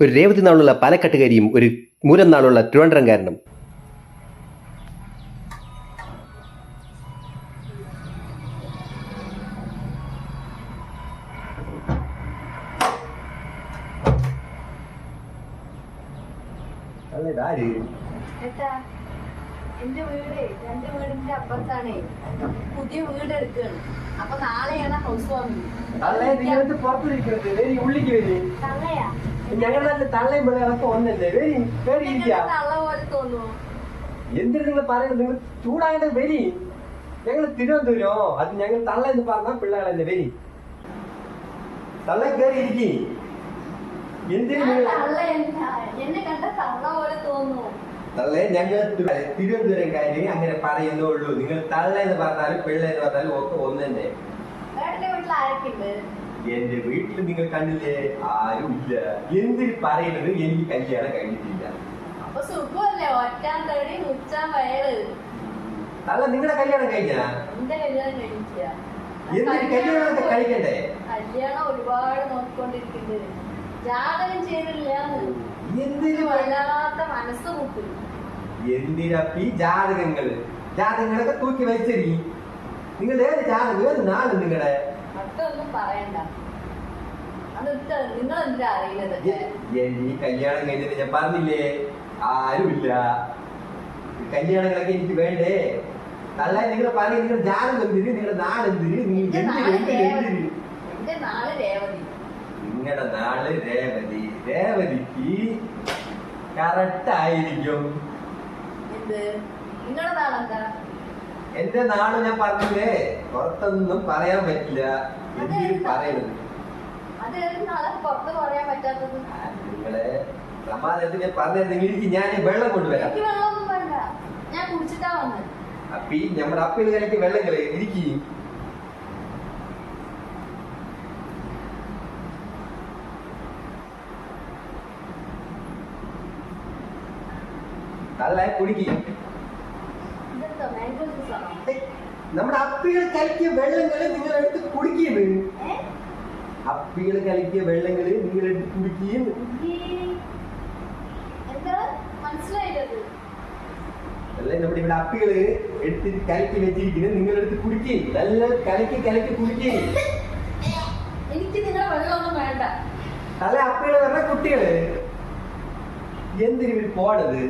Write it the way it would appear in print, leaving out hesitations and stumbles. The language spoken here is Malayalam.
ഒരു രേവതി നാളുള്ള പാലക്കാട്ടുകാരിയും ഒരു മൂലം നാളുള്ള തിരുവനന്തപുരംകാരനും. എന്റെ വീട് 2 വീടിന്റെ അപ്പുറത്താണേ. പുതിയ വീട് എടുക്കുകയാണ്. അപ്പൊ നാളെയാണ് ഹൗസ് വാമിങ്. തള്ള പോലെ തോന്നുന്നു. എന്തിനു നിങ്ങൾ പറയുന്നത്? നിങ്ങൾ ചൂടായത് വരി. ഞങ്ങൾ തിരുവനന്തപുരം, അത് ഞങ്ങൾ തള്ള എന്ന് പറഞ്ഞാൽ പിള്ളേരല്ലേ വരി. തള്ള കയറി ഇരിക്കി. എന്തിനു എന്നെ കണ്ട തള്ള പോലെ തോന്നുന്നു. തള്ളേ, ഞങ്ങൾ തിരുവനന്തപുരംകാര് അങ്ങനെ പറയുന്നുള്ളൂ. നിങ്ങൾ തള്ള എന്ന് പറഞ്ഞാലും പിള്ള എന്ന് പറഞ്ഞാലും ഒക്കെ ഒന്ന് തന്നെ. എന്റെ വീട്ടിൽ നിങ്ങൾ കണ്ടില്ലേ? ആരും ഇല്ല. എന്തിന് പറയുന്നത്? എനിക്ക് കല്യാണം കഴിഞ്ഞിട്ടില്ല. അപ്പൊ സുഖമല്ലേ? ഒറ്റാൻ തടി മുച്ചാൻ വയറ്. തള്ള, നിങ്ങളുടെ കല്യാണം കഴിഞ്ഞാ? എന്റെ കല്യാണം കഴിഞ്ഞില്ല. എന്തിന് കല്യാണമൊക്കെ കഴിക്കണ്ടേ? കല്യാണം ഒരുപാട് നോക്കിക്കൊണ്ടിരിക്കുന്നത്. ജാതകം ചെയ്തില്ല. എന്തിന് വല്ലാത്ത മനസ്സ് മുട്ടി. എന്തിനപ്പി ജാതകങ്ങളൊക്കെ തൂക്കി വലിച്ചെറി. നിങ്ങൾ ഏത് ജാതകം, ഏത് നാള് നിങ്ങളുടെ? അതൊന്നും പറയണ്ട. അതൊക്കെ നിങ്ങൾ എന്താ അറിയുന്നത്? ഈ കല്യാണം കഴിഞ്ഞിട്ട് ഞാൻ പറഞ്ഞില്ലേ, ആരുമില്ല. കല്യാണങ്ങളൊക്കെ എനിക്ക് വേണ്ടേ? അല്ല, നിങ്ങൾ പറയും നിങ്ങളുടെ ജാതകം എന്തിന്, നിങ്ങളുടെ നാടെന്തിന്, എന്റെ നാള് രേവതി. നിങ്ങളുടെ നാള് രേവതി. രേവതിക്ക് കറക്റ്റ് ആയിരിക്കും. നിങ്ങളുടെ നാളെന്താ? എന്റെ നാള് ഞാൻ പറഞ്ഞില്ലേ, പുറത്തൊന്നും പറയാൻ പറ്റില്ല. എന്തിനും പറയുന്നത് പുറത്ത് പറയാൻ പറ്റാത്തത്? നിങ്ങളെ സമാധാനത്തിന് പറഞ്ഞിരുന്നെങ്കിൽ ഞാൻ വെള്ളം കൊണ്ടുവരാം. വെള്ളമൊന്നും വേണ്ട, ഞാൻ കുടിച്ചിട്ടാ വന്നത്. അപ്പി നമ്മുടെ അപ്പിൽ കലക്ക് വെള്ളം കളി ഇരിക്കും. നല്ല കുടിക്ക്. നമ്മുടെ അപ്പികൾ കലക്കിയ വെള്ളങ്ങള് നിങ്ങൾ എടുത്ത് കുടിക്കുന്നത്. അപ്പികൾ കലക്കിയ വെള്ളങ്ങള് നിങ്ങൾ എടുത്ത് കുടിക്കുന്നത്. അല്ലെ, നമ്മുടെ ഇവിടെ അപ്പികള് എടുത്ത് കലക്കി വെച്ചിരിക്കുന്നത്, നിങ്ങൾ എടുത്ത് കുടിക്കുകയും നല്ല കലക്കി കുടിക്കുകയും. എനിക്ക് നിങ്ങളുടെ വെള്ളമൊന്നും വേണ്ട. അല്ലെ, അപ്പികള് പറഞ്ഞ കുട്ടികള് എന്തിനു പോണത്?